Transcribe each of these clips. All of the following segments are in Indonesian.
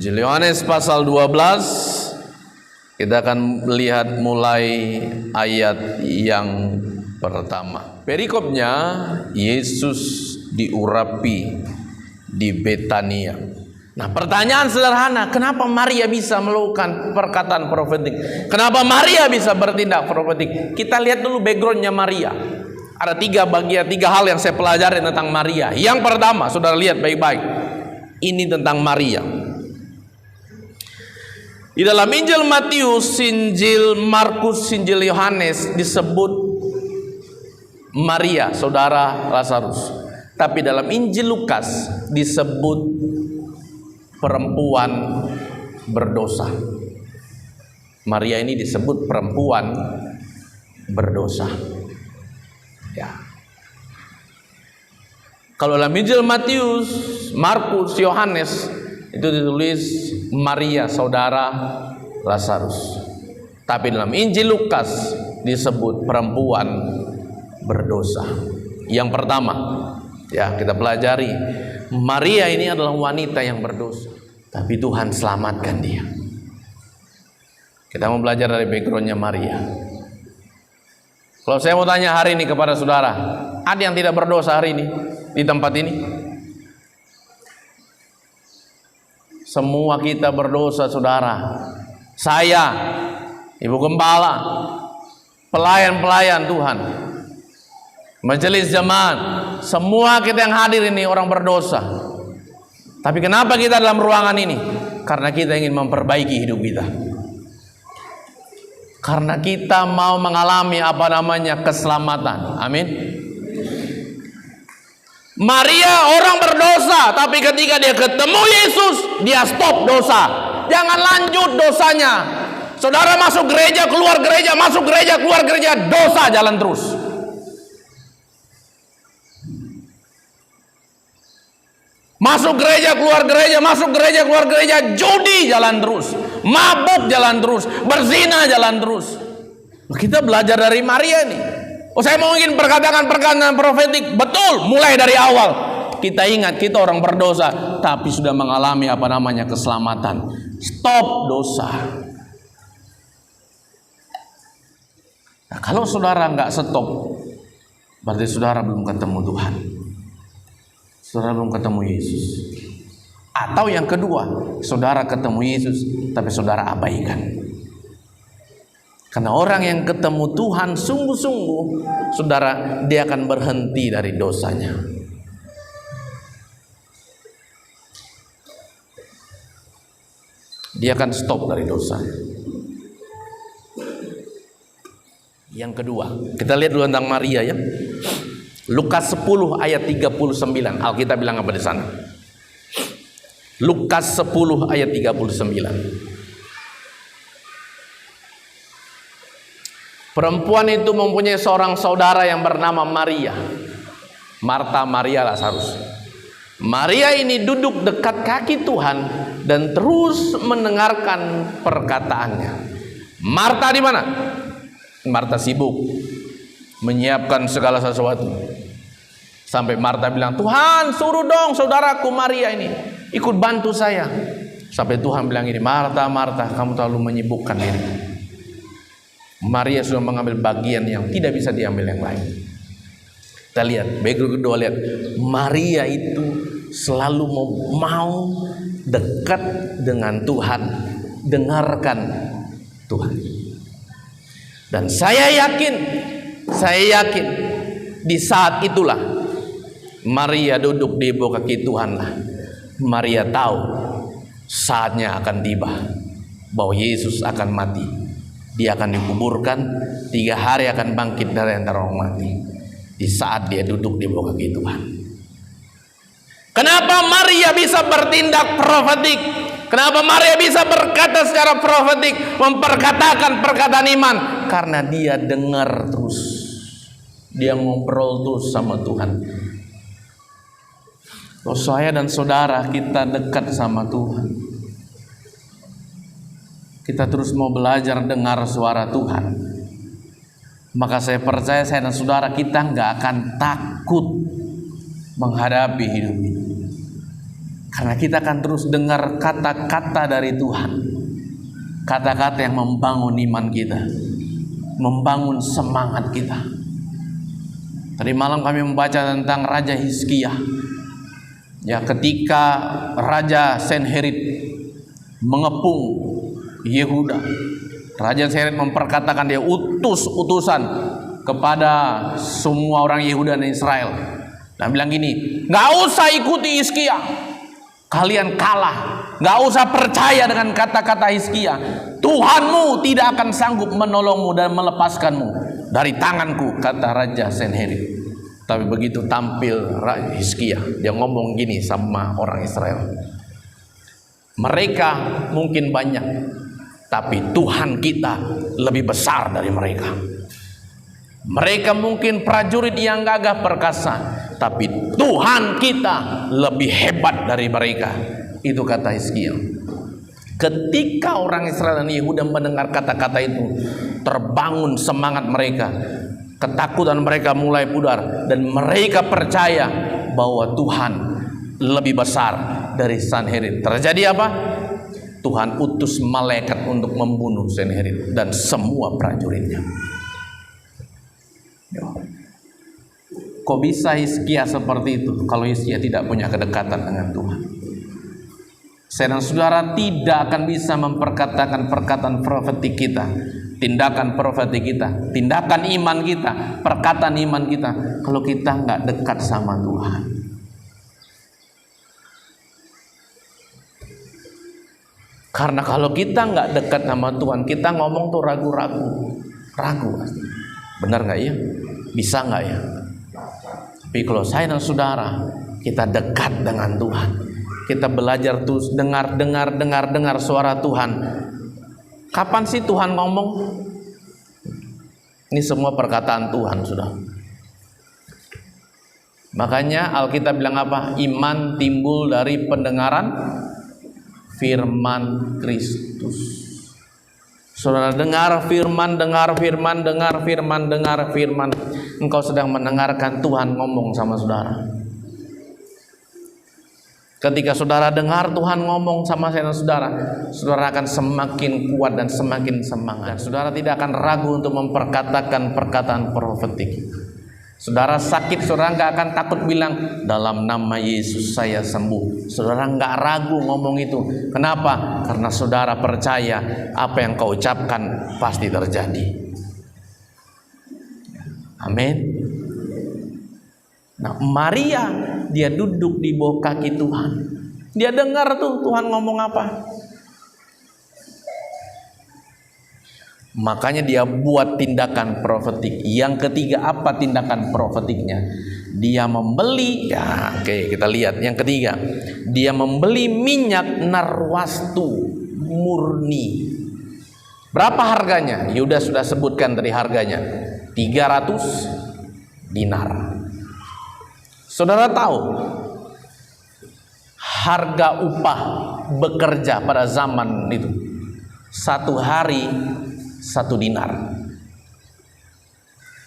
Injil Yohanes pasal 12, kita akan melihat mulai ayat yang pertama. Perikopnya, Yesus diurapi di Betania. Nah, pertanyaan sederhana, kenapa Maria bisa melakukan perkataan profetik? Kenapa Maria bisa bertindak profetik? Kita lihat dulu backgroundnya Maria. Ada tiga hal yang saya pelajari tentang Maria. Yang pertama, saudara lihat baik-baik. Ini tentang Maria. Di dalam Injil Matius, Injil Markus, Injil Yohanes disebut Maria, saudara Lazarus. Tapi dalam Injil Lukas disebut perempuan berdosa. Maria ini disebut perempuan berdosa. Ya. Kalau dalam Injil Matius, Markus, Yohanes itu ditulis Maria, saudara Lazarus. Tapi dalam Injil Lukas disebut perempuan berdosa. Yang pertama, ya kita pelajari, Maria ini adalah wanita yang berdosa, tapi Tuhan selamatkan dia. Kita mau belajar dari backgroundnya Maria. Kalau saya mau tanya hari ini kepada saudara, ada yang tidak berdosa hari ini di tempat ini? Semua kita berdosa, saudara. Saya, ibu gembala, pelayan-pelayan Tuhan, majelis jemaat, semua kita yang hadir ini orang berdosa. Tapi kenapa kita dalam ruangan ini? Karena kita ingin memperbaiki hidup kita. Karena kita mau mengalami keselamatan. Amin. Maria orang berdosa, tapi ketika dia ketemu Yesus, dia stop dosa. Jangan lanjut dosanya. Saudara masuk gereja, keluar gereja, masuk gereja, keluar gereja, dosa jalan terus. Masuk gereja, keluar gereja, masuk gereja, keluar gereja, judi jalan terus, mabuk jalan terus, berzina jalan terus. Kita belajar dari Maria nih. Oh, saya mau ingin perkataan profetik, betul, mulai dari awal. Kita ingat kita orang berdosa, tapi sudah mengalami keselamatan. Stop dosa. Nah, kalau saudara nggak stop, berarti saudara belum ketemu Tuhan. Saudara belum ketemu Yesus. Atau yang kedua, saudara ketemu Yesus tapi saudara abaikan. Karena orang yang ketemu Tuhan sungguh-sungguh, saudara, dia akan berhenti dari dosanya. Dia akan stop dari dosanya. Yang kedua, kita lihat dulu tentang Maria ya. Lukas 10 ayat 39. Alkitab bilang apa di sana? Lukas 10 ayat 39. Perempuan itu mempunyai seorang saudara yang bernama Maria. Marta, Maria, Lazarus. Maria ini duduk dekat kaki Tuhan dan terus mendengarkan perkataannya. Marta di mana? Marta sibuk menyiapkan segala sesuatu. Sampai Marta bilang, Tuhan suruh dong saudaraku Maria ini ikut bantu saya. Sampai Tuhan bilang ini, Marta, Marta, kamu terlalu menyibukkan diri. Maria sudah mengambil bagian yang tidak bisa diambil yang lain. Kita lihat, background kedua, lihat Maria itu selalu mau dekat dengan Tuhan, dengarkan Tuhan. Dan saya yakin di saat itulah Maria duduk di bawah kaki Tuhan lah. Maria tahu saatnya akan tiba, bahwa Yesus akan mati. Dia akan dikuburkan, 3 hari akan bangkit dari antara orang mati. Di saat dia duduk di bawah kaki Tuhan. Kenapa Maria bisa bertindak profetik? Kenapa Maria bisa berkata secara profetik, memperkatakan perkataan iman? Karena dia dengar terus, dia ngobrol terus sama Tuhan. Kalau saya dan saudara kita dekat sama Tuhan, kita terus mau belajar dengar suara Tuhan, maka saya percaya saya dan saudara kita nggak akan takut menghadapi hidup ini. Karena kita akan terus dengar kata-kata dari Tuhan, kata-kata yang membangun iman kita, membangun semangat kita. Tadi malam kami membaca tentang Raja Hizkia. Ya, ketika Raja Senherib mengepung Yehuda, Raja Senherib memperkatakan dia utusan kepada semua orang Yehuda dan Israel. Dan bilang gini, nggak usah ikuti Hizkia, kalian kalah. Nggak usah percaya dengan kata-kata Hizkia. Tuhanmu tidak akan sanggup menolongmu dan melepaskanmu dari tanganku, kata Raja Senherib. Tapi begitu tampil Hizkia, dia ngomong gini sama orang Israel, mereka mungkin banyak, tapi Tuhan kita lebih besar dari mereka. Mereka mungkin prajurit yang gagah perkasa, tapi Tuhan kita lebih hebat dari mereka. Itu kata Hizkia. Ketika orang Israel dan Yehuda mendengar kata-kata itu, terbangun semangat mereka, ketakutan mereka mulai pudar, dan mereka percaya bahwa Tuhan lebih besar dari Sanherib. Terjadi apa? Tuhan utus malaikat untuk membunuh Sanherib dan semua prajuritnya. Kok bisa Hizkia seperti itu kalau Hizkia tidak punya kedekatan dengan Tuhan? Saya dan saudara tidak akan bisa memperkatakan perkataan profetik kita, tindakan profetik kita, tindakan iman kita, perkataan iman kita, kalau kita nggak dekat sama Tuhan. Karena kalau kita nggak dekat sama Tuhan, kita ngomong tuh ragu-ragu, ragu. Benar nggak ya? Bisa nggak ya? Tapi kalau saya dan saudara kita dekat dengan Tuhan, kita belajar terus dengar suara Tuhan. Kapan sih Tuhan ngomong? Ini semua perkataan Tuhan sudah. Makanya Alkitab bilang apa? Iman timbul dari pendengaran firman Kristus. Saudara dengar firman, dengar firman, dengar firman, dengar firman. Engkau sedang mendengarkan Tuhan ngomong sama saudara. Ketika saudara dengar Tuhan ngomong sama saya dan saudara, saudara akan semakin kuat dan semakin semangat. Dan saudara tidak akan ragu untuk memperkatakan perkataan profetik. Saudara sakit, saudara nggak akan takut bilang dalam nama Yesus saya sembuh. Saudara nggak ragu ngomong itu. Kenapa? Karena saudara percaya apa yang kau ucapkan pasti terjadi. Amin. Nah, Maria dia duduk di bawah kaki Tuhan. Dia dengar tuh Tuhan ngomong apa. Makanya dia buat tindakan profetik. Yang ketiga, apa tindakan profetiknya? Dia membeli, ya oke, kita lihat yang ketiga. Dia membeli minyak narwastu murni. Berapa harganya? Yuda sudah sebutkan tadi harganya. 300 dinar. Saudara tahu harga upah bekerja pada zaman itu? Satu hari 1 dinar.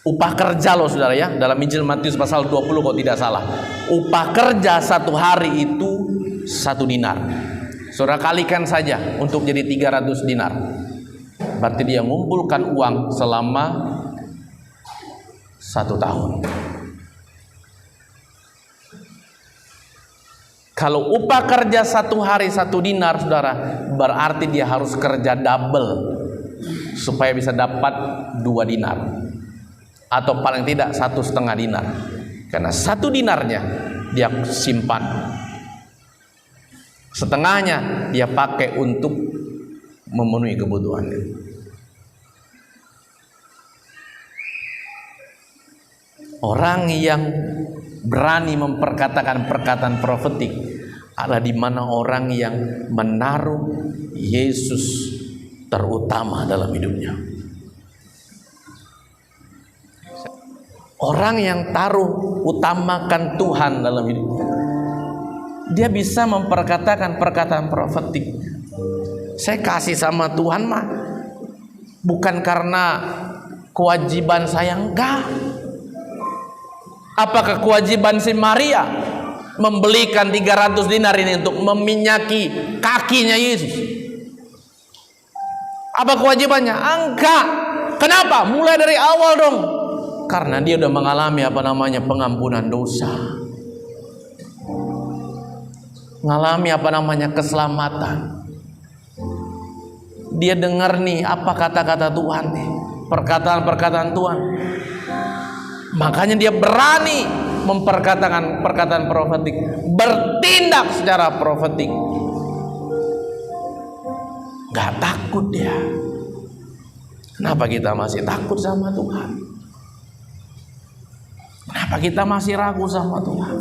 Upah kerja loh saudara ya, dalam Injil Matius pasal 20 kalau tidak salah. Upah kerja 1 hari itu 1 dinar. Saudara kalikan saja untuk jadi 300 dinar. Berarti dia mengumpulkan uang selama 1 tahun. Kalau upah kerja 1 hari 1 dinar saudara, berarti dia harus kerja double supaya bisa dapat 2 dinar, atau paling tidak 1,5 dinar. Karena 1 dinarnya dia simpan, setengahnya dia pakai untuk memenuhi kebutuhannya. Orang yang berani memperkatakan perkataan profetik adalah di mana orang yang menaruh Yesus terutama dalam hidupnya. Orang yang taruh utamakan Tuhan dalam hidupnya, dia bisa memperkatakan perkataan profetik. Saya kasih sama Tuhan mah bukan karena kewajiban saya, enggak. Apakah kewajiban si Maria membelikan 300 dinar ini untuk meminyaki kakinya Yesus? Apa kewajibannya? Enggak. Kenapa? Mulai dari awal dong. Karena dia udah mengalami pengampunan dosa. Mengalami keselamatan. Dia dengar nih apa kata-kata Tuhan nih, perkataan-perkataan Tuhan. Makanya dia berani memperkatakan perkataan profetik, bertindak secara profetik. Gak takut dia. Kenapa kita masih takut sama Tuhan? Kenapa kita masih ragu sama Tuhan?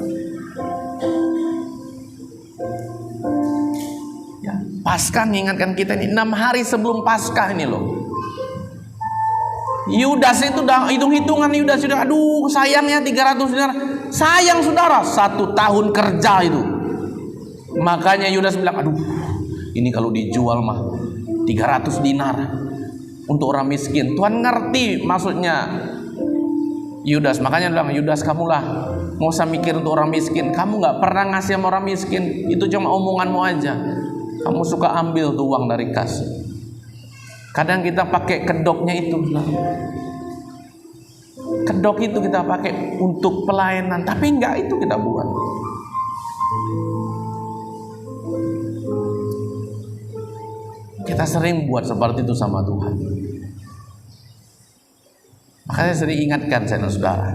Ya, Paskah mengingatkan kita ini 6 hari sebelum Paskah ini loh. Yudas itu udah hitung-hitungan, Yudas sudah, aduh sayangnya 300 dinar. Sayang saudara, 1 tahun kerja itu. Makanya Yudas bilang, aduh ini kalau dijual mah 300 dinar untuk orang miskin. Tuhan ngerti maksudnya Yudas. Makanya bilang, Yudas kamulah mau usah mikir untuk orang miskin. Kamu gak pernah ngasih sama orang miskin. Itu cuma omonganmu aja. Kamu suka ambil tuh uang dari kas. Kadang kita pakai kedoknya itu. Kedok itu kita pakai untuk pelayanan, tapi enggak itu kita buat. Kita sering buat seperti itu sama Tuhan. Makanya sering ingatkan saya dan saudara,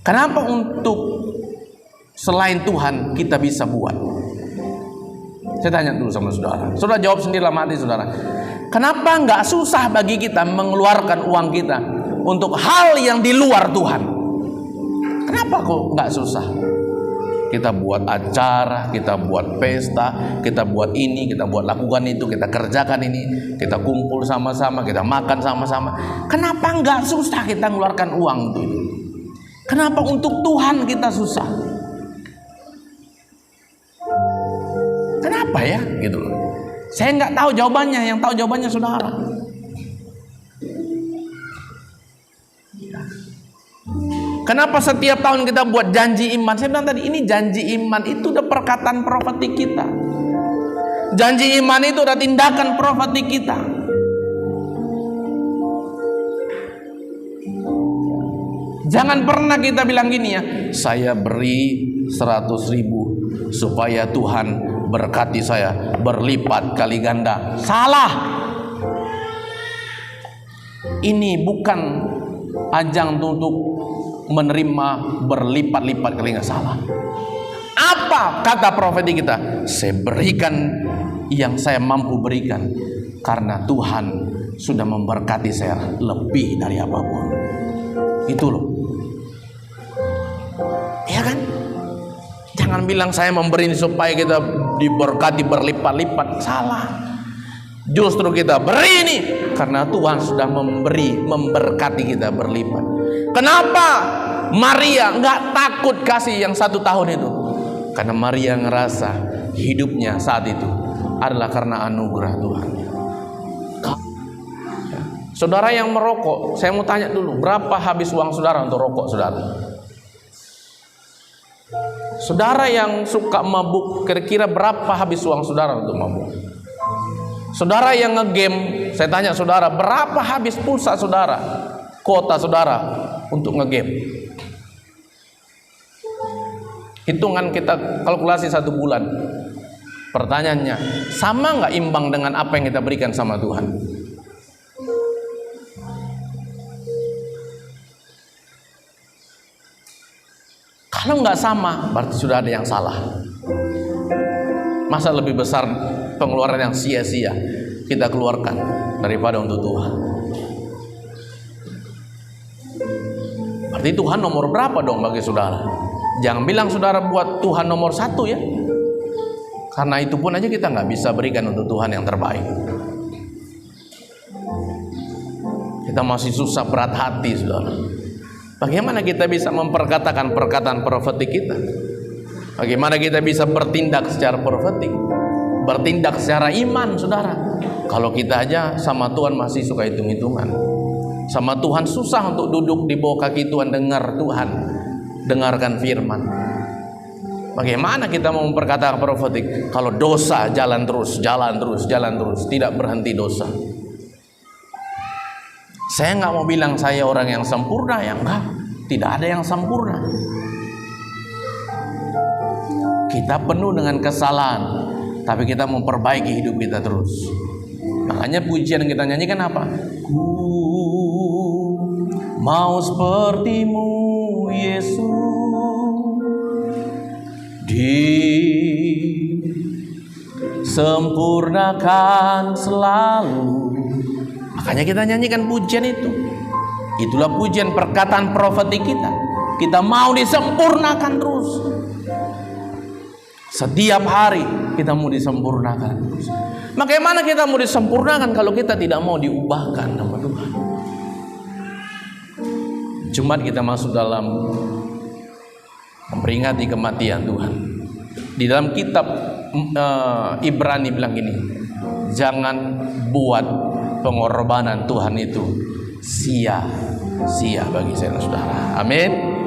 kenapa untuk selain Tuhan kita bisa buat? Saya tanya dulu sama saudara. Saudara jawab sendiri dalam hati saudara. Kenapa nggak susah bagi kita mengeluarkan uang kita untuk hal yang di luar Tuhan? Kenapa kok nggak susah? Kita buat acara, kita buat pesta, kita buat ini, kita buat lakukan itu, kita kerjakan ini, kita kumpul sama-sama, kita makan sama-sama. Kenapa nggak susah kita mengeluarkan uang itu? Kenapa untuk Tuhan kita susah? Kenapa ya? Gitu loh. Saya nggak tahu jawabannya, yang tahu jawabannya saudara. Kenapa setiap tahun kita buat janji iman? Saya bilang tadi, ini janji iman itu udah perkataan profetik kita. Janji iman itu udah tindakan profetik kita. Jangan pernah kita bilang gini ya, saya beri 100.000 supaya Tuhan berkati saya berlipat kali ganda. Salah. Ini bukan ajang untuk menerima berlipat-lipat kali ganda. Salah. Apa kata profeti kita? Saya berikan yang saya mampu berikan karena Tuhan sudah memberkati saya lebih dari apapun. Itu loh. Ya kan? Jangan bilang saya memberi supaya kita diberkati berlipat-lipat. Salah. Justru kita beri ini karena Tuhan sudah memberkati kita berlipat. Kenapa Maria nggak takut kasih yang 1 tahun itu? Karena Maria ngerasa hidupnya saat itu adalah karena anugerah Tuhan. Saudara yang merokok, saya mau tanya dulu, berapa habis uang saudara untuk rokok saudara? Saudara yang suka mabuk, kira-kira berapa habis uang saudara untuk mabuk? Saudara yang ngegame, saya tanya saudara, berapa habis pulsa saudara, kuota saudara untuk ngegame? Hitungan kita kalkulasi 1 bulan. Pertanyaannya, sama nggak imbang dengan apa yang kita berikan sama Tuhan? Kalau nggak sama, berarti sudah ada yang salah. Masa lebih besar pengeluaran yang sia-sia kita keluarkan daripada untuk Tuhan? Berarti Tuhan nomor berapa dong bagi saudara? Jangan bilang saudara buat Tuhan nomor 1 ya. Karena itu pun aja kita nggak bisa berikan untuk Tuhan yang terbaik. Kita masih susah berat hati saudara. Bagaimana kita bisa memperkatakan perkataan profetik kita? Bagaimana kita bisa bertindak secara profetik? Bertindak secara iman saudara. Kalau kita aja sama Tuhan masih suka hitung-hitungan. Sama Tuhan susah untuk duduk di bawah kaki Tuhan, dengar Tuhan, dengarkan firman. Bagaimana kita mau memperkatakan profetik kalau dosa jalan terus, tidak berhenti dosa? Saya nggak mau bilang saya orang yang sempurna, ya enggak. Tidak ada yang sempurna. Kita penuh dengan kesalahan, tapi kita memperbaiki hidup kita terus. Makanya pujian yang kita nyanyikan apa? Ku mau sepertimu Yesus, disempurnakan selalu. Makanya kita nyanyikan pujian itu. Itulah pujian perkataan profetik kita. Kita mau disempurnakan terus. Setiap hari kita mau disempurnakan terus. Bagaimana kita mau disempurnakan kalau kita tidak mau diubahkan sama Tuhan? Jumat kita masuk dalam memperingati kematian Tuhan. Di dalam kitab Ibrani bilang gini, jangan buat pengorbanan Tuhan itu sia-sia bagi saudara. Amin.